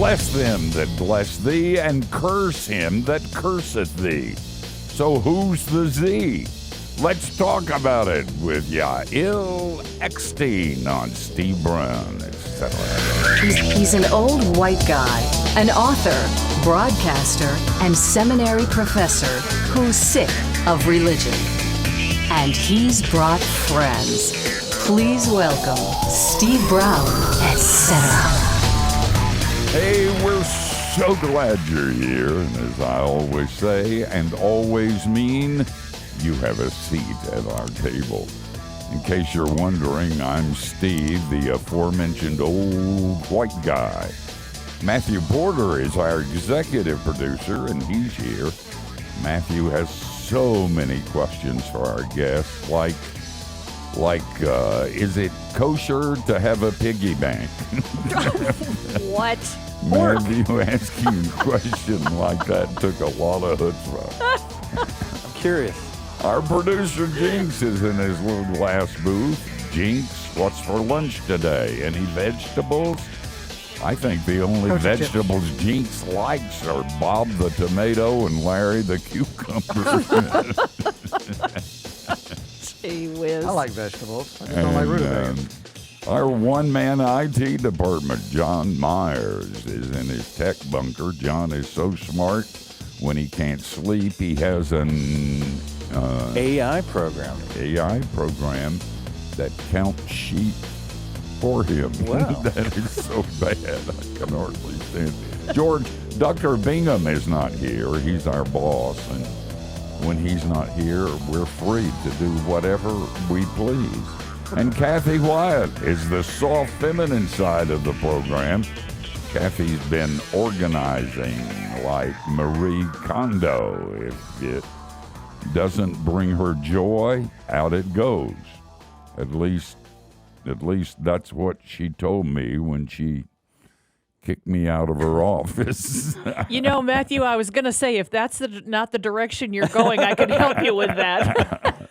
Bless them that bless thee, and curse him that curseth thee. So who's the Z? Let's talk about it with Yael Eckstein on Steve Brown, etc. He's an old white guy, an author, broadcaster, and seminary professor who's sick of religion. And he's brought friends. Please welcome Steve Brown, etc. Hey, we're so glad you're here. And as I always say, and always mean, you have a seat at our table. In case you're wondering, I'm Steve, the aforementioned old white guy. Matthew Porter is our executive producer, and he's here. Matthew has so many questions for our guests, like, is it kosher to have a piggy bank? What? Matthew asking a question like that took a lot of chutzpah. I'm curious. Our producer Jinx is in his little glass booth. Jinx, what's for lunch today? Any vegetables? I think the only vegetables Jinx likes are Bob the tomato and Larry the cucumber. Gee whiz. I like vegetables. I just don't like rutabagas. Our one-man IT department, John Myers, is in his tech bunker. John is so smart, when he can't sleep, he has an AI program that counts sheep for him. Wow. That is so bad. I can hardly stand it. George, Dr. Bingham is not here. He's our boss. And when he's not here, we're free to do whatever we please. And Kathy Wyatt is the soft feminine side of the program. Kathy's been organizing like Marie Kondo. If it doesn't bring her joy, out it goes. At least that's what she told me when she kicked me out of her office. You know, Matthew, I was going to say, if that's not the direction you're going, I can help you with that.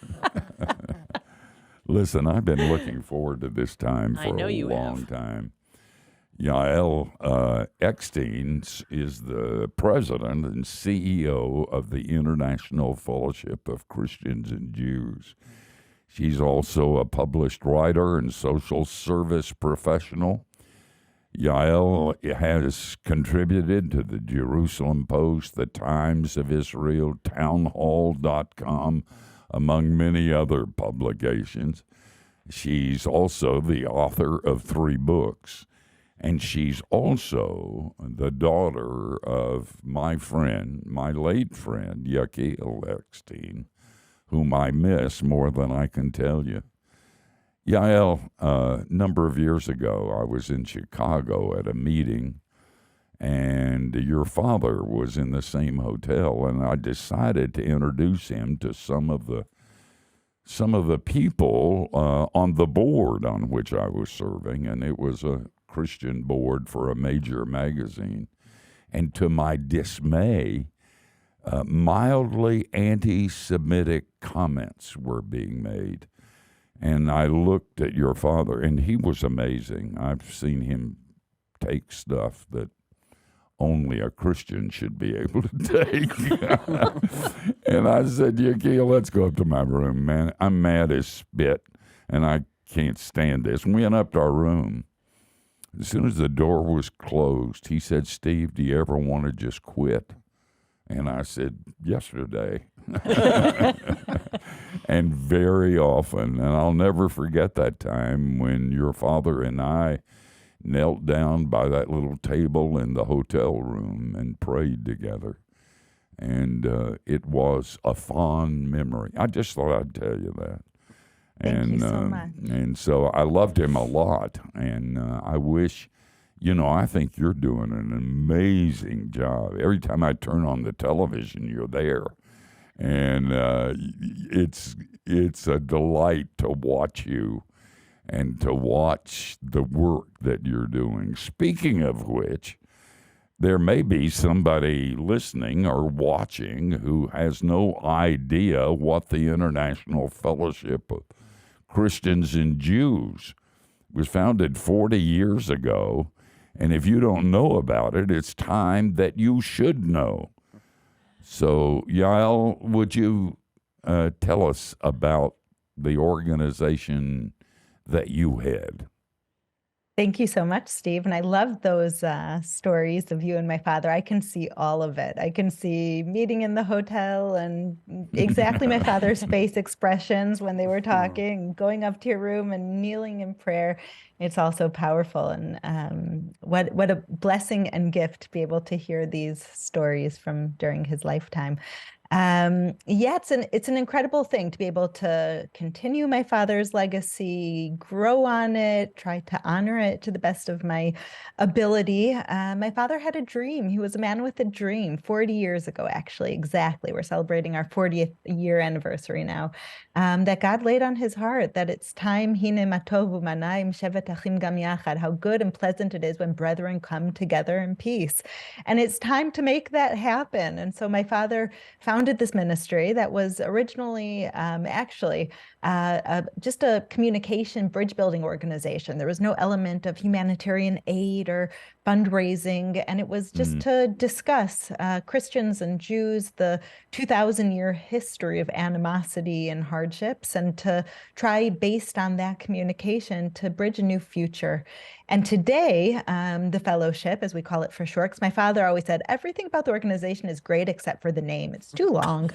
Listen, I've been looking forward to this time for a long time. Yael Eckstein is the president and CEO of the International Fellowship of Christians and Jews. She's also a published writer and social service professional. Yael has contributed to the Jerusalem Post, the Times of Israel, townhall.com, among many other publications. She's also the author of 3 books. And she's also the daughter of my late friend, Yael Eckstein, whom I miss more than I can tell you. Yael, a number of years ago, I was in Chicago at a meeting, and your father was in the same hotel, and I decided to introduce him to some of the people on the board on which I was serving, and it was a Christian board for a major magazine. And to my dismay, mildly anti-Semitic comments were being made. And I looked at your father, and he was amazing. I've seen him take stuff that only a Christian should be able to take. And I said, Yael, let's go up to my room, man. I'm mad as spit, and I can't stand this. And we went up to our room. As soon as the door was closed, he said, Steve, do you ever want to just quit? And I said, yesterday. And very often, and I'll never forget that time when your father and I knelt down by that little table in the hotel room and prayed together. And it was a fond memory. I just thought I'd tell you that. Thank you so much. And so I loved him a lot, and I wish, I think you're doing an amazing job. Every time I turn on the television, you're there, and it's a delight to watch you and to watch the work that you're doing. Speaking of which, there may be somebody listening or watching who has no idea what the International Fellowship of Christians and Jews was founded 40 years ago, And if you don't know about it, it's time that you should know. So, Yael, would you tell us about the organization that you had? Thank you so much, Steve. And I love those stories of you and my father. I can see all of it. I can see meeting in the hotel and exactly my father's face expressions when they were talking, going up to your room and kneeling in prayer. It's also powerful. And what a blessing and gift to be able to hear these stories from during his lifetime. Yeah, it's an incredible thing to be able to continue my father's legacy, grow on it, try to honor it to the best of my ability. My father had a dream. He was a man with a dream 40 years ago, actually, exactly. We're celebrating our 40th year anniversary now. That God laid on his heart that it's time, hine ma tovu manaim shevet achim gam yachad, how good and pleasant it is when brethren come together in peace. And it's time to make that happen. And so my father founded this ministry that was originally actually just a communication bridge building organization. There was no element of humanitarian aid or fundraising, and it was just to discuss Christians and Jews, the 2,000-year history of animosity and hardships, and to try, based on that communication, to bridge a new future. And today, the fellowship, as we call it for short, because my father always said, everything about the organization is great except for the name. It's too long.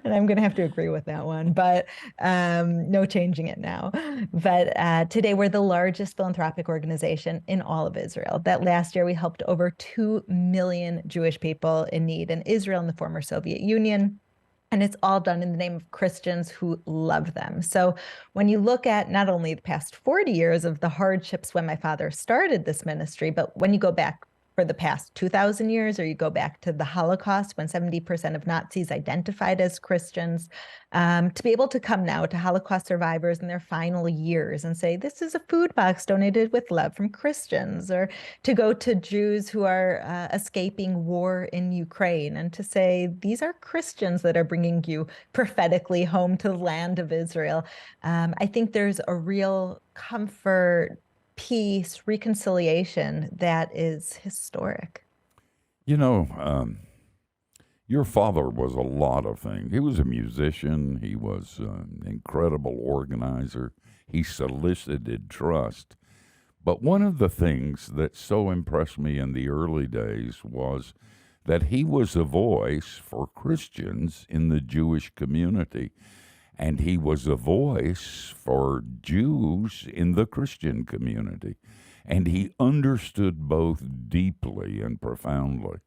And I'm going to have to agree with that one, but no changing it now. But today, we're the largest philanthropic organization in all of Israel. That last year, we helped over 2 million Jewish people in need in Israel and the former Soviet Union. And it's all done in the name of Christians who love them. So when you look at not only the past 40 years of the hardships when my father started this ministry, but when you go back for the past 2,000 years, or you go back to the Holocaust when 70% of Nazis identified as Christians, to be able to come now to Holocaust survivors in their final years and say, this is a food box donated with love from Christians, or to go to Jews who are escaping war in Ukraine and to say, these are Christians that are bringing you prophetically home to the land of Israel. I think there's a real comfort, peace, reconciliation that is historic. You know, your father was a lot of things. He was a musician. He was an incredible organizer. He solicited trust. But one of the things that so impressed me in the early days was that he was a voice for Christians in the Jewish community. And he was a voice for Jews in the Christian community. And he understood both deeply and profoundly.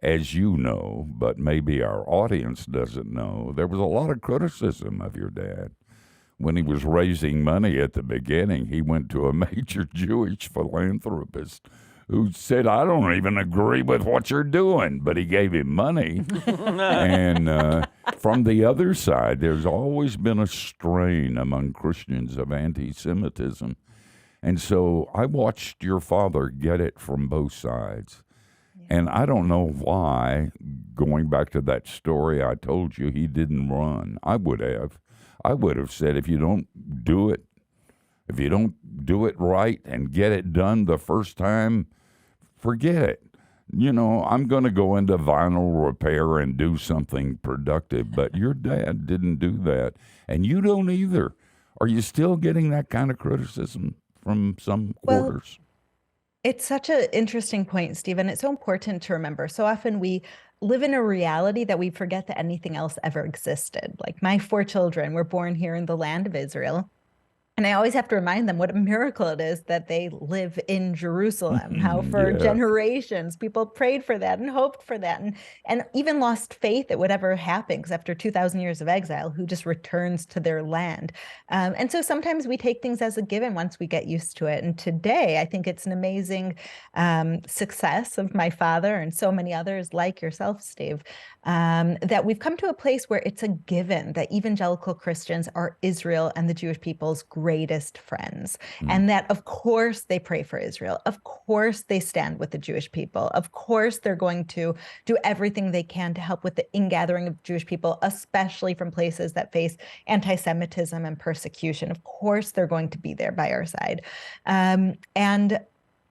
As you know, but maybe our audience doesn't know, there was a lot of criticism of your dad. When he was raising money at the beginning, he went to a major Jewish philanthropist who said, I don't even agree with what you're doing, but he gave him money. And from the other side, there's always been a strain among Christians of anti-Semitism. And so I watched your father get it from both sides. And I don't know why, going back to that story I told you, he didn't run. I would have said, if you don't do it right and get it done the first time, forget it. You know, I'm going to go into vinyl repair and do something productive. But your dad didn't do that. And you don't either. Are you still getting that kind of criticism from some quarters? It's such an interesting point, Stephen. It's so important to remember. So often we live in a reality that we forget that anything else ever existed. Like my 4 children were born here in the land of Israel. And I always have to remind them what a miracle it is that they live in Jerusalem, how for generations people prayed for that and hoped for that and even lost faith it would ever happen, because after 2,000 years of exile, who just returns to their land? And so sometimes we take things as a given once we get used to it. And today, I think it's an amazing success of my father and so many others like yourself, Steve, that we've come to a place where it's a given that evangelical Christians are Israel and the Jewish people's greatest friends. And that, of course, they pray for Israel. Of course, they stand with the Jewish people. Of course, they're going to do everything they can to help with the ingathering of Jewish people, especially from places that face anti-Semitism and persecution. Of course, they're going to be there by our side. And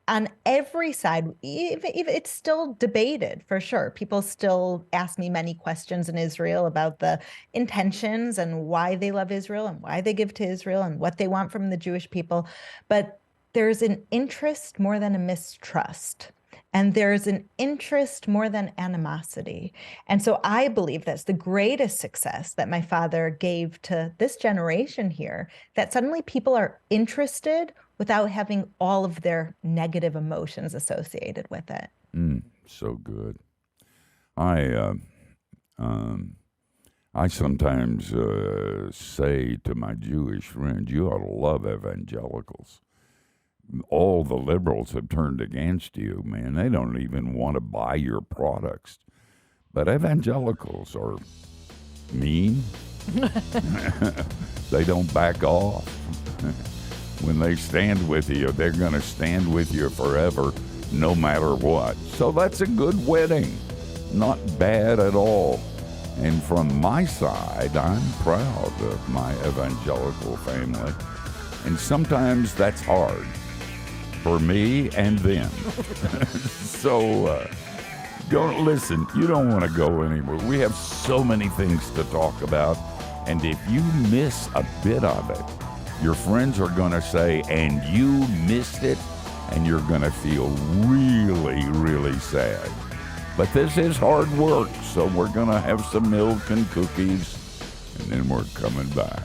on every side, if it's still debated for sure. People still ask me many questions in Israel about the intentions and why they love Israel and why they give to Israel and what they want from the Jewish people. But there's an interest more than a mistrust. And there's an interest more than animosity. And so I believe that's the greatest success that my father gave to this generation here, that suddenly people are interested without having all of their negative emotions associated with it. So good. I sometimes say to my Jewish friends, you ought to love evangelicals. All the liberals have turned against you, man. They don't even want to buy your products. But evangelicals are mean. They don't back off. When they stand with you, they're going to stand with you forever, no matter what. So that's a good wedding. Not bad at all. And from my side, I'm proud of my evangelical family. And sometimes that's hard for me and them. So don't listen. You don't want to go anywhere. We have so many things to talk about. And if you miss a bit of it, your friends are going to say, and you missed it, and you're going to feel really, really sad. But this is hard work, so we're going to have some milk and cookies, and then we're coming back.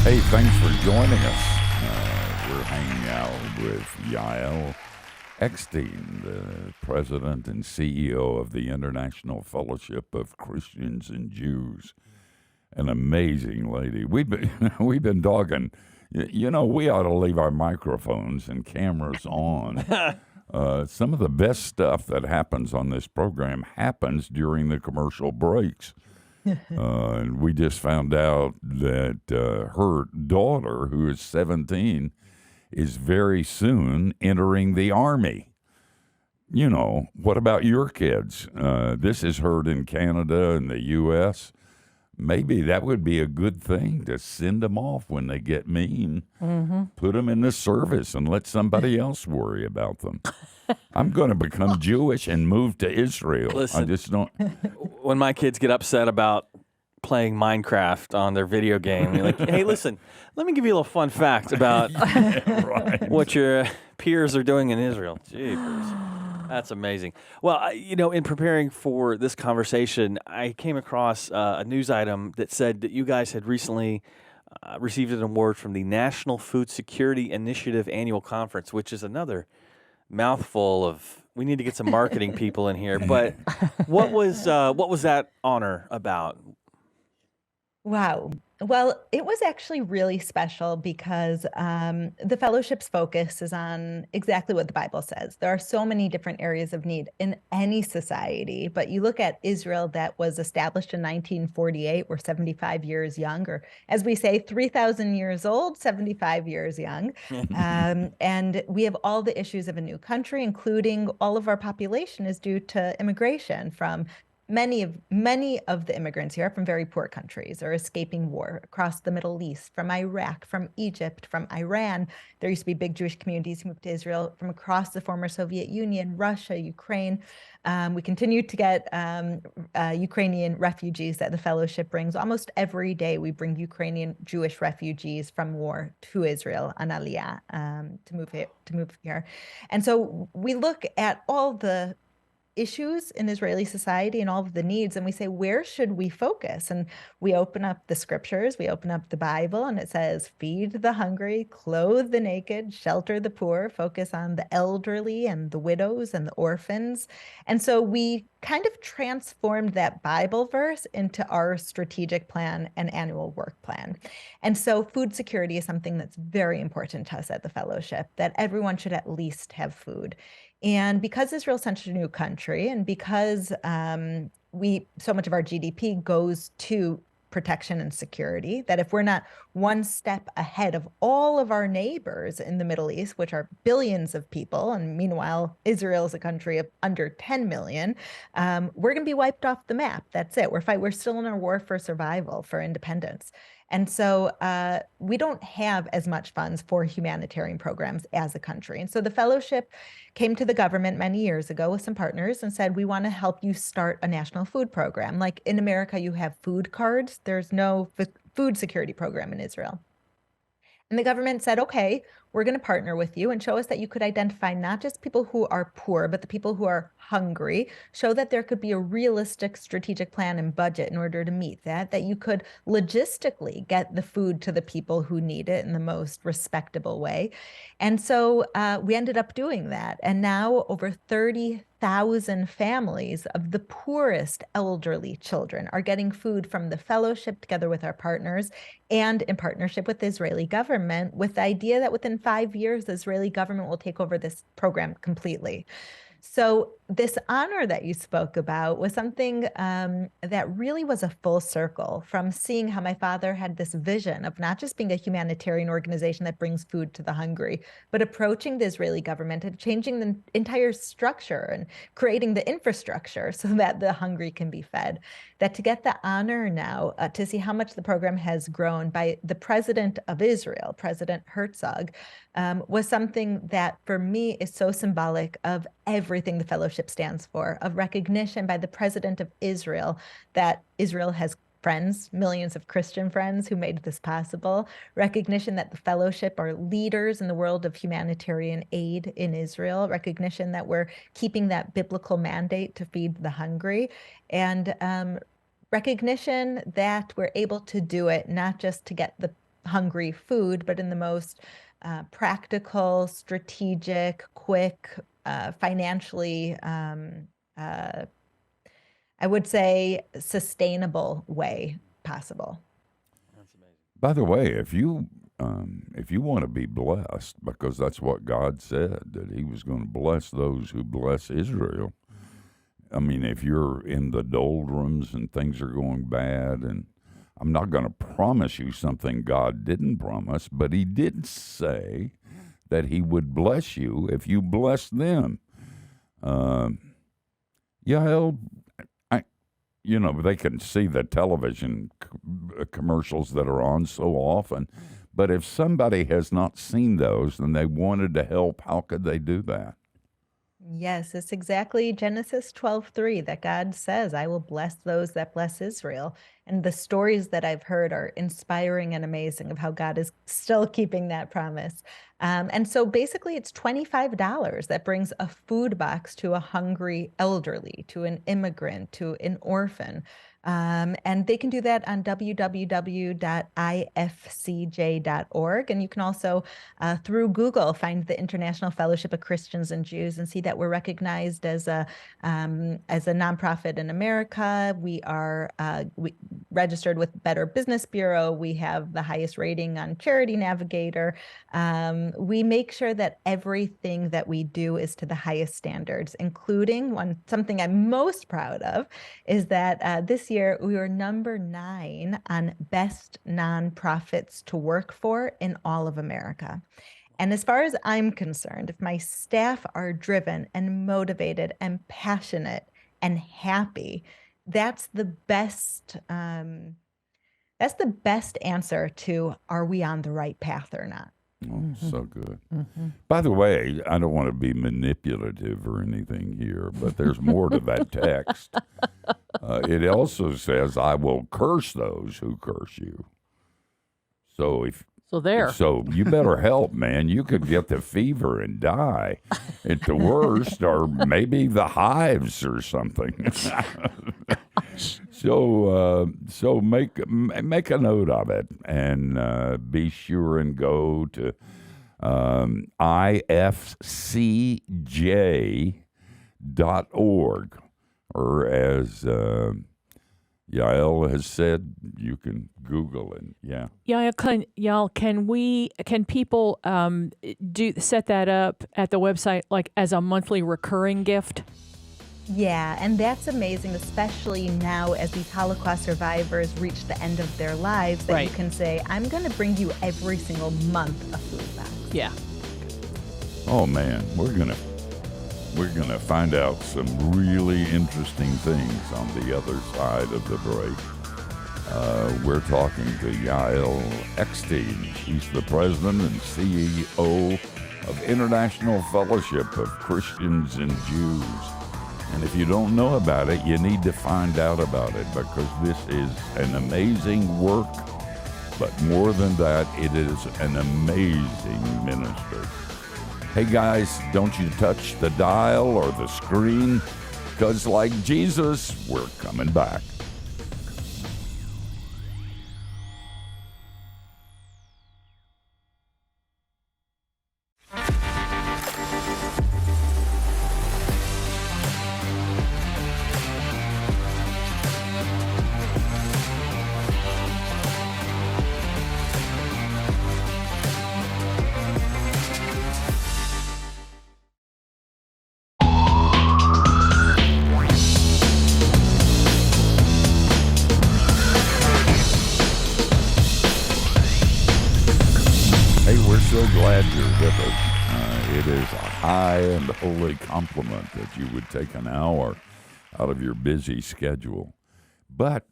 Hey, thanks for joining us. We're hanging out with Yael Eckstein, the president and CEO of the International Fellowship of Christians and Jews. An amazing lady. We've been talking. You know, we ought to leave our microphones and cameras on. Some of the best stuff that happens on this program happens during the commercial breaks. And we just found out that her daughter, who is 17, is very soon entering the Army. You know, what about your kids? This is heard in Canada and the U.S. Maybe that would be a good thing to send them off when they get mean. Mm-hmm. Put them in the service and let somebody else worry about them. I'm going to become Jewish and move to Israel. Listen, I just don't. When my kids get upset about playing Minecraft on their video game, you're like, hey, listen, let me give you a little fun fact about what your peers are doing in Israel. Jeepers. That's amazing. Well, in preparing for this conversation, I came across a news item that said that you guys had recently received an award from the National Food Security Initiative Annual Conference, which is another mouthful of, we need to get some marketing people in here. But what was that honor about? Wow. Well, it was actually really special because the fellowship's focus is on exactly what the Bible says. There are so many different areas of need in any society, but you look at Israel that was established in 1948, we're 75 years young, or as we say, 3,000 years old, 75 years young. And we have all the issues of a new country, including all of our population is due to immigration from many of the immigrants here are from very poor countries or escaping war across the Middle East, from Iraq, from Egypt, from Iran. There used to be big Jewish communities who moved to Israel from across the former Soviet Union, Russia, Ukraine. We continue to get Ukrainian refugees that the fellowship brings. Almost every day we bring Ukrainian Jewish refugees from war to Israel on Aliyah to move here. And so we look at all the issues in Israeli society and all of the needs, and we say, where should we focus? And we open up the scriptures, we open up the Bible, and it says, feed the hungry, clothe the naked, shelter the poor, focus on the elderly and the widows and the orphans. And so we kind of transformed that Bible verse into our strategic plan and annual work plan. And so food security is something that's very important to us at the fellowship, that everyone should at least have food. And because Israel's such a new country, and because so much of our GDP goes to protection and security, that if we're not one step ahead of all of our neighbors in the Middle East, which are billions of people, and meanwhile, Israel is a country of under 10 million, we're going to be wiped off the map. That's it. We're still in a war for survival, for independence. And so we don't have as much funds for humanitarian programs as a country. And so the fellowship came to the government many years ago with some partners and said, we want to help you start a national food program. Like in America, you have food cards. There's no food security program in Israel. And the government said, okay, we're going to partner with you and show us that you could identify not just people who are poor, but the people who are hungry, show that there could be a realistic strategic plan and budget in order to meet that you could logistically get the food to the people who need it in the most respectable way. And so we ended up doing that. And now over 30,000 families of the poorest elderly children are getting food from the fellowship together with our partners and in partnership with the Israeli government, with the idea that within 5 years, the Israeli government will take over this program completely. So this honor that you spoke about was something that really was a full circle from seeing how my father had this vision of not just being a humanitarian organization that brings food to the hungry, but approaching the Israeli government and changing the entire structure and creating the infrastructure so that the hungry can be fed. That to get the honor now to see how much the program has grown by the president of Israel, President Herzog, was something that for me is so symbolic of everything the fellowship stands for, of recognition by the president of Israel that Israel has friends, millions of Christian friends who made this possible, recognition that the fellowship are leaders in the world of humanitarian aid in Israel, recognition that we're keeping that biblical mandate to feed the hungry, and recognition that we're able to do it not just to get the hungry food, but in the most practical, strategic, quick, financially, I would say, sustainable way possible. That's amazing. By the way, if you want to be blessed, because that's what God said, that he was going to bless those who bless Israel. I mean, if you're in the doldrums and things are going bad, and I'm not going to promise you something God didn't promise, but he did say that he would bless you if you bless them. Yael, they can see the television commercials that are on so often, but if somebody has not seen those and they wanted to help, how could they do that? Yes, it's exactly Genesis 12:3 that God says, I will bless those that bless Israel. And the stories that I've heard are inspiring and amazing of how God is still keeping that promise. And so basically it's $25 that brings a food box to a hungry elderly, to an immigrant, to an orphan. And they can do that on www.ifcj.org. And you can also, through Google, find the International Fellowship of Christians and Jews and see that we're recognized as a nonprofit in America. We are registered with Better Business Bureau. We have the highest rating on Charity Navigator. We make sure that everything that we do is to the highest standards, including something I'm most proud of is that this year we were number 9 on best nonprofits to work for in all of America. And as far as I'm concerned, if my staff are driven and motivated and passionate and happy, that's the best answer to, are we on the right path or not? Oh, so good. By the way, I don't want to be manipulative or anything here, but there's more to that text. It also says, I will curse those who curse you. So So there. So you better help, man. You could get the fever and die at the worst, or maybe the hives or something. So make a note of it, and be sure and go to ifcj.org, or as Yael has said, you can Google it. Yeah. Can people set that up at the website like as a monthly recurring gift? Yeah, and that's amazing, especially now as these Holocaust survivors reach the end of their lives, that you Right. can say, I'm going to bring you every single month a food box. Yeah. Oh man, we're gonna find out some really interesting things on the other side of the break. We're talking to Yael Eckstein. She's the president and CEO of International Fellowship of Christians and Jews. And if you don't know about it, you need to find out about it, because this is an amazing work. But more than that, it is an amazing ministry. Hey guys, don't you touch the dial or the screen, because like Jesus, we're coming back. Hey, we're so glad you're with us. It is a high and holy compliment that you would take an hour out of your busy schedule. But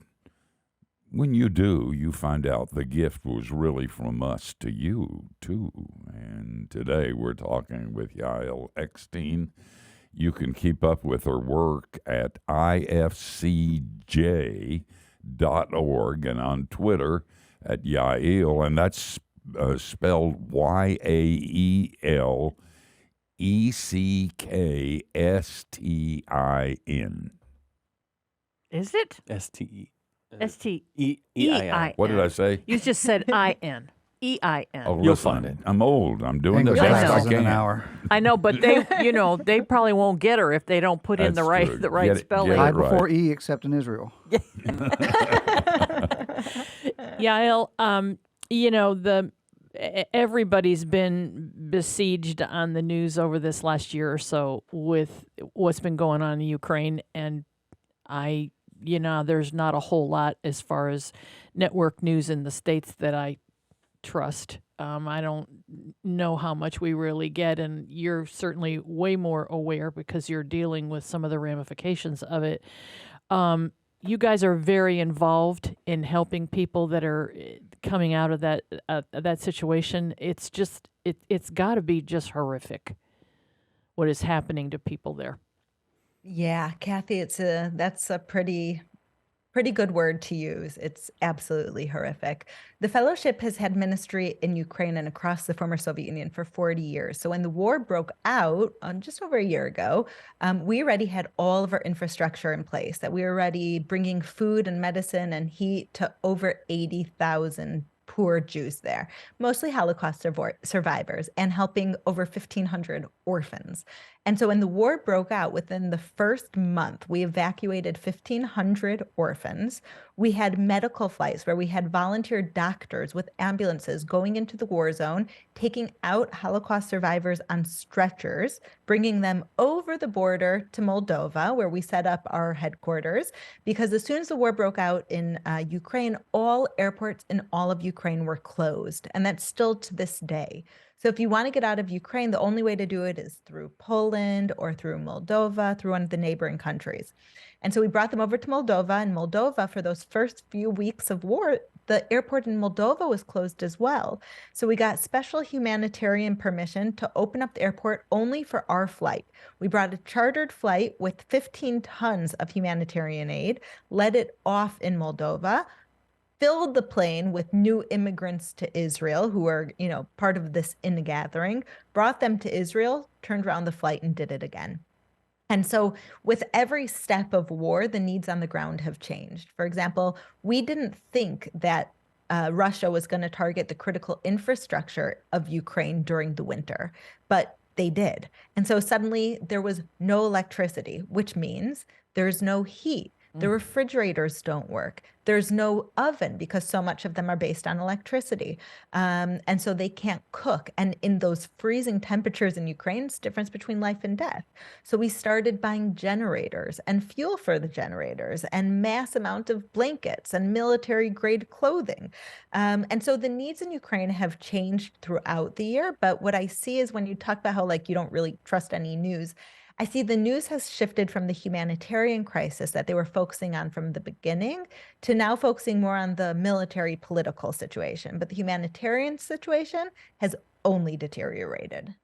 when you do, you find out the gift was really from us to you, too. And today we're talking with Yael Eckstein. You can keep up with her work at ifcj.org and on Twitter at Yael, and that's spelled YaelEckstein. Is it? S-T-E. S-T-E-I-N. What did I say? You just said I-N. E-I-N. Oh, You'll listen, find it. I'm old. I'm doing the English I best know. I class in an can. hour. I know, but they probably won't get her if they don't put in That's the true. right Get it- spelling. get I it right. before E, except in Israel. Yael, everybody's been besieged on the news over this last year or so with what's been going on in Ukraine, and there's not a whole lot as far as network news in the States that I trust. I don't know how much we really get, and you're certainly way more aware because you're dealing with some of the ramifications of it. You guys are very involved in helping people that are coming out of that situation. It's just it's got to be just horrific what is happening to people there. Yeah, Kathy, that's a pretty good word to use. It's absolutely horrific. The fellowship has had ministry in Ukraine and across the former Soviet Union for 40 years. So when the war broke out just over a year ago, we already had all of our infrastructure in place, that we were already bringing food and medicine and heat to over 80,000 poor Jews there, mostly Holocaust survivors, and helping over 1,500 orphans. And so when the war broke out, within the first month, we evacuated 1,500 orphans. We had medical flights where we had volunteer doctors with ambulances going into the war zone, taking out Holocaust survivors on stretchers, bringing them over the border to Moldova, where we set up our headquarters. Because as soon as the war broke out in Ukraine, all airports in all of Ukraine were closed. And that's still to this day. So if you want to get out of Ukraine, the only way to do it is through Poland or through Moldova, through one of the neighboring countries. And so we brought them over to Moldova, and Moldova, for those first few weeks of war, the airport in Moldova was closed as well. So we got special humanitarian permission to open up the airport only for our flight. We brought a chartered flight with 15 tons of humanitarian aid, let it off in Moldova, filled the plane with new immigrants to Israel who are, part of this ingathering, brought them to Israel, turned around the flight and did it again. And so with every step of war, the needs on the ground have changed. For example, we didn't think that Russia was going to target the critical infrastructure of Ukraine during the winter, but they did. And so suddenly there was no electricity, which means there's no heat. The refrigerators don't work. There's no oven because so much of them are based on electricity. And so they can't cook. And in those freezing temperatures in Ukraine, it's the difference between life and death. So we started buying generators and fuel for the generators and mass amount of blankets and military grade clothing. And so the needs in Ukraine have changed throughout the year. But what I see is when you talk about how you don't really trust any news, I see the news has shifted from the humanitarian crisis that they were focusing on from the beginning to now focusing more on the military political situation. But the humanitarian situation has only deteriorated.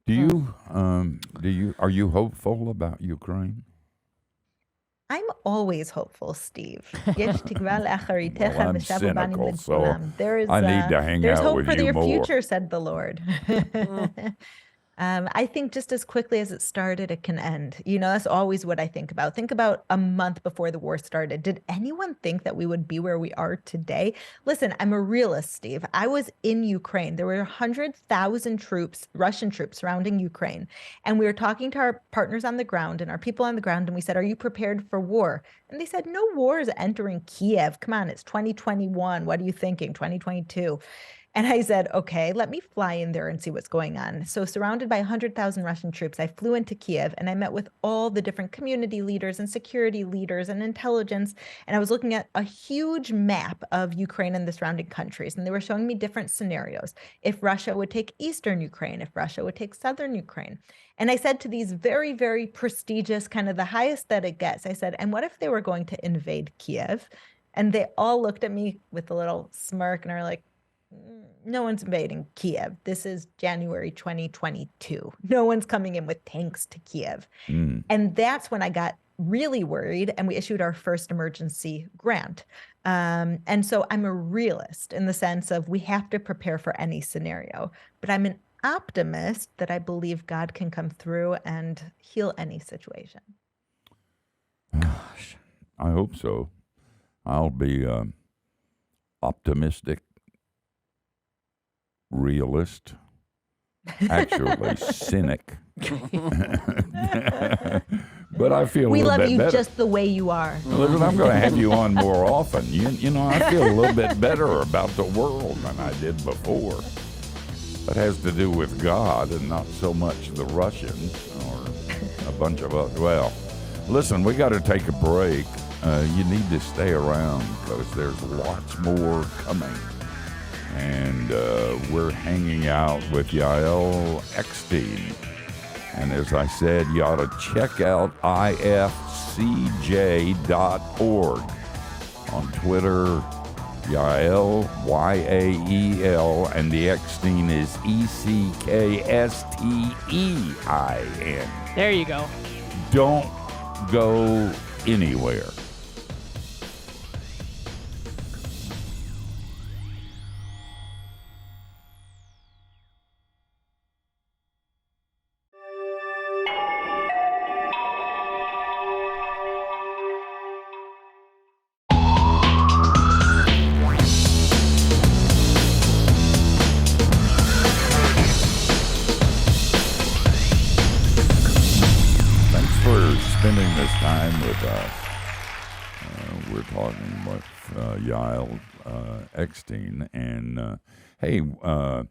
Are you hopeful about Ukraine? I'm always hopeful, Steve. Yesh tikva le'acharitecha Well, I'm v'shavu banim cynical, so l'kulam. I need to hang there's out hope with for you their more. future, said the Lord. I think just as quickly as it started, it can end. That's always what I think about. Think about a month before the war started. Did anyone think that we would be where we are today? Listen, I'm a realist, Steve. I was in Ukraine. There were 100,000 troops, Russian troops, surrounding Ukraine. And we were talking to our partners on the ground and our people on the ground. And we said, are you prepared for war? And they said, no war is entering Kiev. Come on, it's 2021. What are you thinking? 2022. And I said, okay, let me fly in there and see what's going on. So surrounded by 100,000 Russian troops, I flew into Kiev and I met with all the different community leaders and security leaders and intelligence. And I was looking at a huge map of Ukraine and the surrounding countries. And they were showing me different scenarios. If Russia would take Eastern Ukraine, if Russia would take Southern Ukraine. And I said to these very, very prestigious, kind of the highest that it gets, I said, and what if they were going to invade Kiev? And they all looked at me with a little smirk and are like, no one's invading Kiev. This is January 2022. No one's coming in with tanks to Kiev. And that's when I got really worried and we issued our first emergency grant. And so I'm a realist in the sense of we have to prepare for any scenario, but I'm an optimist that I believe God can come through and heal any situation. Gosh, I hope so. I'll be optimistic, realist, actually cynic. But I feel we a little love bit you better. just the way you are. Listen, I'm going to have you on more often. You know, I feel a little bit better about the world than I did before. That has to do with God and not so much the Russians or a bunch of us. Well, listen, we got to take a break. You need to stay around because there's lots more coming. And we're hanging out with Yael Eckstein. And as I said, you ought to check out ifcj.org. On Twitter, Yael, Y-A-E-L, and the Eckstein is E-C-K-S-T-E-I-N. There you go. Don't go anywhere. Spending this time with us. We're talking with Yael Eckstein. And hey, while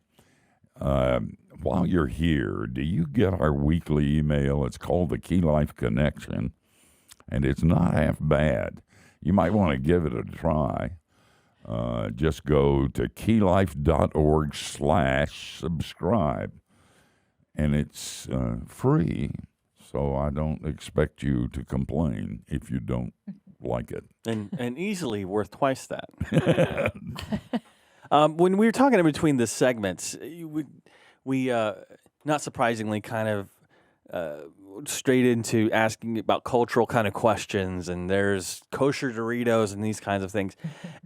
you're here, do you get our weekly email? It's called the Key Life Connection, and it's not half bad. You might want to give it a try. Just go to keylife.org/subscribe, and it's free. So I don't expect you to complain if you don't like it. And easily worth twice that. When we were talking in between the segments, we not surprisingly kind of straight into asking about cultural kind of questions, and there's kosher Doritos and these kinds of things.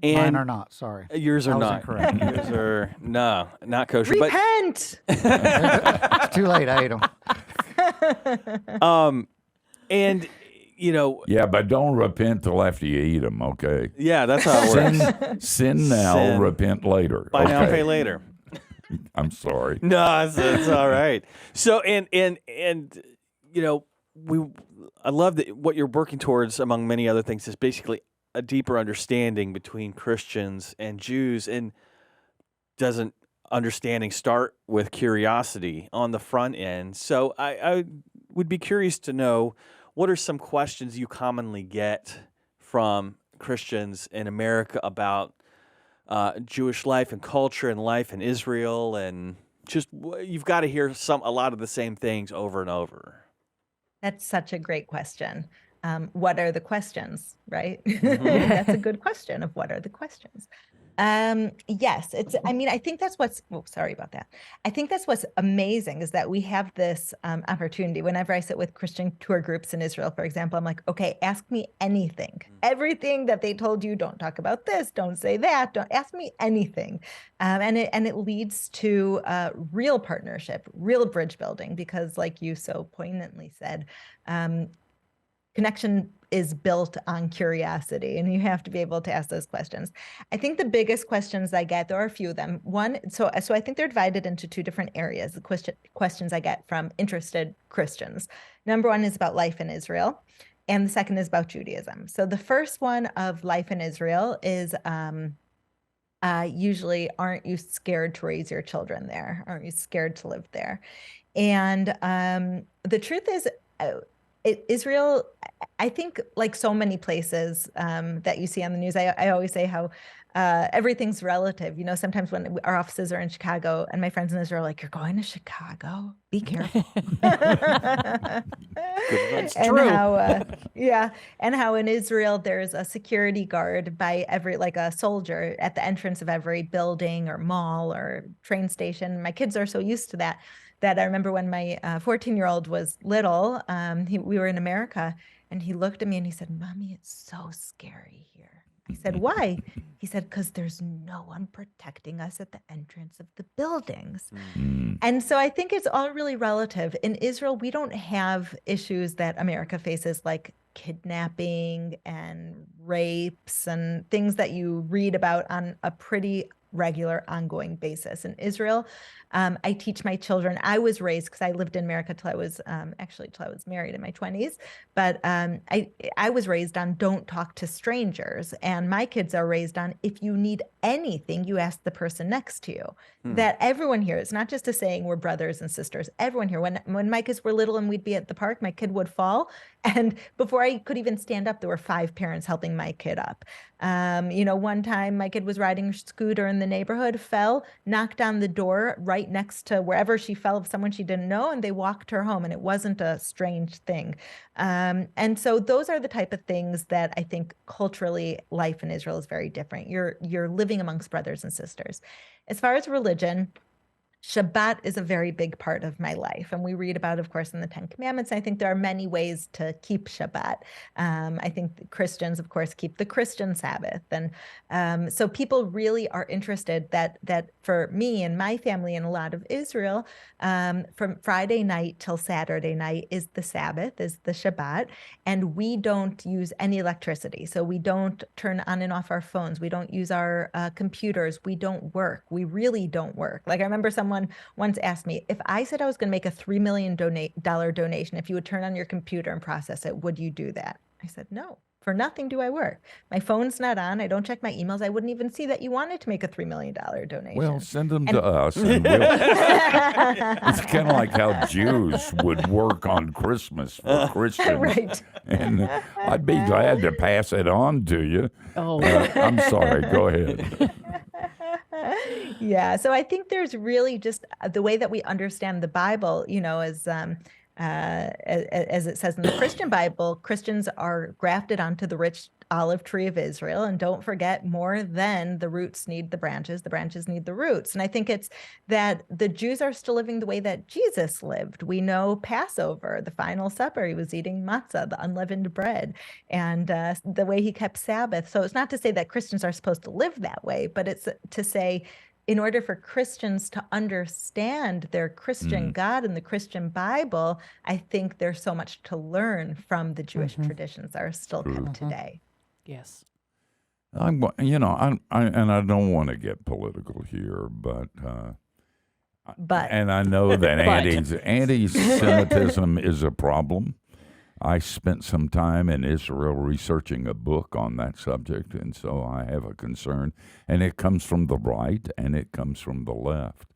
And Mine are not. Sorry. yours are I was not. incorrect. Yours are not kosher. Repent. It's too late. I ate them. And Yeah, but don't repent till after you eat them, okay? yeah, that's how it works. Sin now, Sin. repent later. Buy now, Okay. pay later. I'm sorry. No, it's all right. So I love that what you're working towards, among many other things, is basically a deeper understanding between Christians and Jews. And doesn't understanding start with curiosity on the front end? So I would be curious to know, what are some questions you commonly get from Christians in America about Jewish life and culture and life in Israel, and just you've got to hear a lot of the same things over and over. That's such a great question. What are the questions, right? Mm-hmm. That's a good question of what are the questions. Yes, I think that's sorry about that. I think that's what's amazing is that we have this opportunity. Whenever I sit with Christian tour groups in Israel, for example, I'm like, okay, ask me anything, everything that they told you. Don't talk about this. Don't say that. Don't ask me anything. And it leads to real partnership, real bridge building, because like you so poignantly said, connection is built on curiosity, and you have to be able to ask those questions. I think the biggest questions I get, there are a few of them. One, so I think they're divided into two different areas, the questions I get from interested Christians. Number one is about life in Israel, and the second is about Judaism. So the first one of life in Israel is usually, aren't you scared to raise your children there? Aren't you scared to live there? And the truth is, Israel, I think, like so many places that you see on the news, I always say how everything's relative. Sometimes when our offices are in Chicago and my friends in Israel are like, you're going to Chicago? Be careful. That's And true. how, and how in Israel there's a security guard by like a soldier at the entrance of every building or mall or train station. My kids are so used to that I remember when my 14-year-old was little, we were in America, and he looked at me and he said, "Mommy, it's so scary here." I said, "Why?" He said, "Because there's no one protecting us at the entrance of the buildings." And so I think it's all really relative. In Israel, we don't have issues that America faces, like kidnapping and rapes and things that you read about on a pretty regular, ongoing basis. In Israel, I teach my children. I was raised, because I lived in America till I was married in my 20s. But I was raised on don't talk to strangers, and my kids are raised on if you need anything, you ask the person next to you. That everyone here, it's not just a saying we're brothers and sisters. Everyone here, when my kids were little and we'd be at the park, my kid would fall, and before I could even stand up, there were 5 parents helping my kid up. One time my kid was riding a scooter in the neighborhood, fell, knocked on the door right next to wherever she fell of someone she didn't know, and they walked her home, and it wasn't a strange thing. And so those are the type of things that I think culturally life in Israel is very different. You're living amongst brothers and sisters. As far as religion, Shabbat is a very big part of my life. And we read about, of course, in the 10 Commandments. I think there are many ways to keep Shabbat. I think Christians, of course, keep the Christian Sabbath. And so people really are interested that for me and my family and a lot of Israel, from Friday night till Saturday night is the Sabbath, is the Shabbat. And we don't use any electricity. So we don't turn on and off our phones. We don't use our computers. We don't work. We really don't work. Like I remember someone once asked me, if I said I was going to make a $3 million donation, if you would turn on your computer and process it, would you do that? I said, no. For nothing do I work. My phone's not on. I don't check my emails. I wouldn't even see that you wanted to make a $3 million donation. Well, send them to us. And it's kind of like how Jews would work on Christmas for Christians. Right. And I'd be glad to pass it on to you. Oh, I'm sorry. Go ahead. Yeah. So I think there's really just the way that we understand the Bible, as as it says in the Christian Bible, Christians are grafted onto the rich olive tree of Israel. And don't forget, more than the roots need the branches need the roots. And I think it's that the Jews are still living the way that Jesus lived. We know Passover, the final supper, he was eating matzah, the unleavened bread, and the way he kept Sabbath. So it's not to say that Christians are supposed to live that way, but it's to say, in order for Christians to understand their Christian God and the Christian Bible, I think there's so much to learn from the Jewish traditions that are still kept today. Yes. I don't want to get political here, but and I know that anti-Semitism is a problem. I spent some time in Israel researching a book on that subject, and so I have a concern. And it comes from the right, and it comes from the left.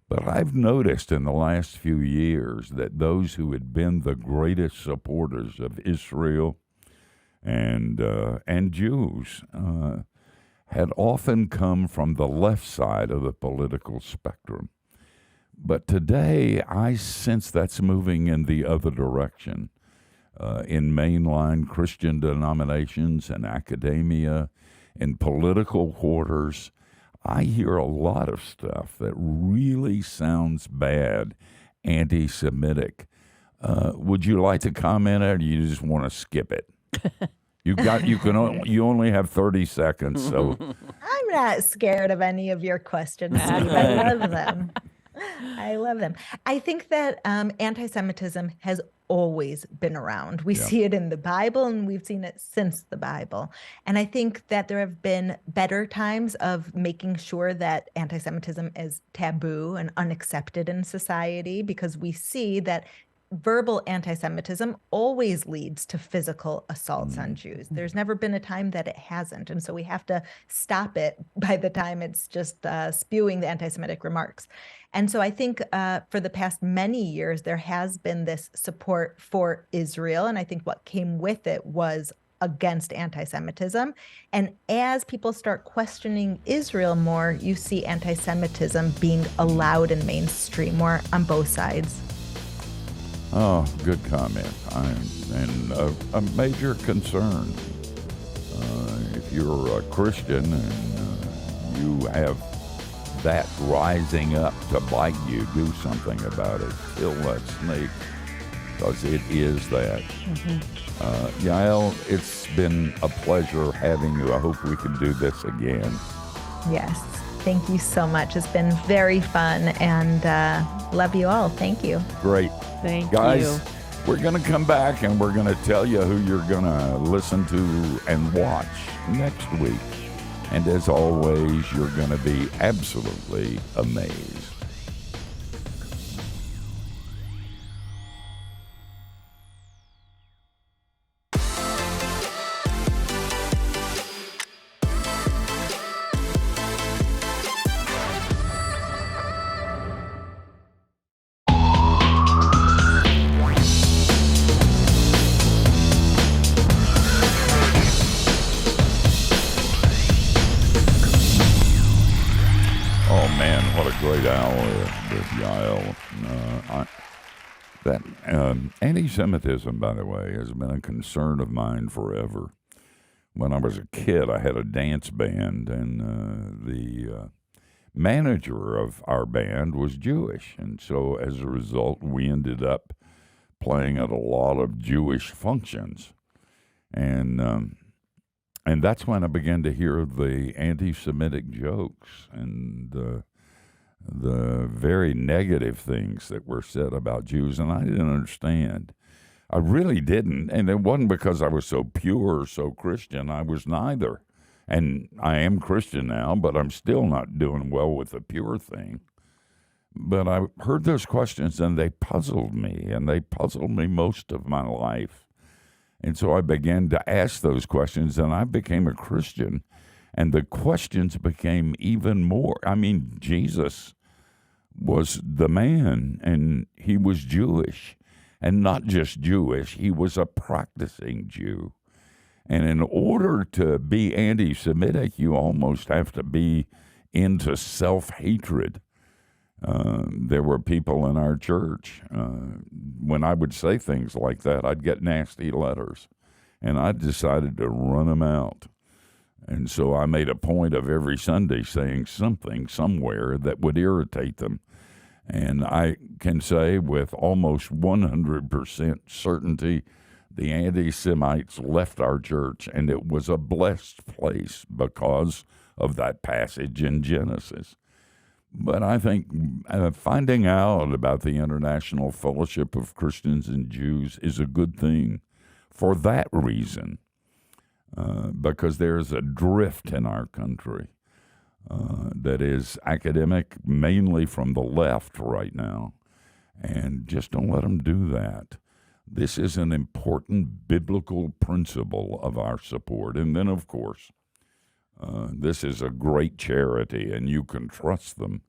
But I've noticed in the last few years that those who had been the greatest supporters of Israel and Jews had often come from the left side of the political spectrum. But today, I sense that's moving in the other direction. In mainline Christian denominations and academia, in political quarters, I hear a lot of stuff that really sounds bad, anti-Semitic. Would you like to comment, or do you just want to skip it? You only have 30 seconds, so. I'm not scared of any of your questions, Steve. I love them. I love them. I think that anti-Semitism has always been around. We see it in the Bible, and we've seen it since the Bible. And I think that there have been better times of making sure that anti-Semitism is taboo and unaccepted in society, because we see that verbal anti-Semitism always leads to physical assaults on Jews. There's never been a time that it hasn't. And so we have to stop it by the time it's just spewing the anti-Semitic remarks. And so I think for the past many years, there has been this support for Israel. And I think what came with it was against anti-Semitism. And as people start questioning Israel more, you see anti-Semitism being allowed in mainstream, more on both sides. Oh, good comment. And a major concern. If you're a Christian and you have that rising up to bite you, do something about it. Kill that snake, because it is that. Yael, it's been a pleasure having you. I hope we can do this again. Yes. Thank you so much. It's been very fun, and love you all. Thank you. Great. Thank Guys, you. we're going to come back and we're going to tell you who you're going to listen to and watch next week. And as always, you're going to be absolutely amazed. Great hour with Yael. Anti-Semitism, by the way, has been a concern of mine forever. When I was a kid, I had a dance band, and the manager of our band was Jewish. And so as a result, we ended up playing at a lot of Jewish functions. And that's when I began to hear the anti-Semitic jokes and the very negative things that were said about Jews, and I didn't understand. I really didn't, and it wasn't because I was so pure or so Christian. I was neither, and I am Christian now, but I'm still not doing well with the pure thing. But I heard those questions, and they puzzled me, most of my life. And so I began to ask those questions, and I became a Christian. And the questions became even more. I mean, Jesus was the man, and he was Jewish. And not just Jewish, he was a practicing Jew. And in order to be anti-Semitic, you almost have to be into self-hatred. There were people in our church, when I would say things like that, I'd get nasty letters, and I decided to run them out. And so I made a point of every Sunday saying something somewhere that would irritate them. And I can say with almost 100% certainty, the anti-Semites left our church, and it was a blessed place because of that passage in Genesis. But I think finding out about the International Fellowship of Christians and Jews is a good thing for that reason, because there's a drift in our country that is academic, mainly from the left right now, and just don't let them do that. This is an important biblical principle of our support. And then, of course, this is a great charity, and you can trust them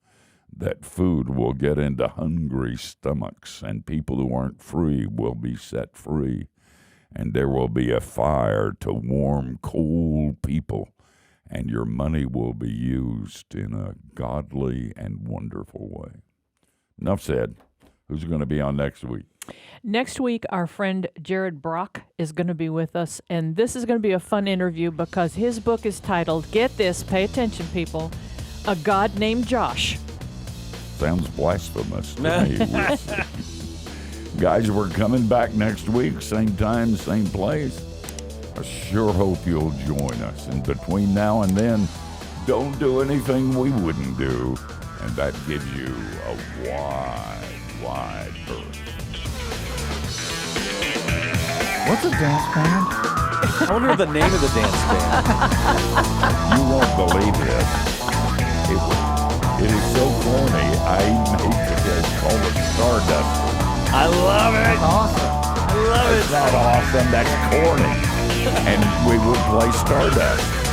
that food will get into hungry stomachs, and people who aren't free will be set free, and there will be a fire to warm cold people, and your money will be used in a godly and wonderful way. Enough said. Who's going to be on next week? Next week, our friend Jared Brock is going to be with us, and this is going to be a fun interview because his book is titled, get this, pay attention, people, A God Named Josh. Sounds blasphemous to me. We'll see. Guys, we're coming back next week, same time, same place. I sure hope you'll join us. And between now and then, don't do anything we wouldn't do, and that gives you a wide berth. What's a dance band? I wonder the name of the dance band. You won't believe this. It is so corny. I made it called a Stardust. I love it. That's awesome. I love It's not awesome. That's corny. And we would play Stardust.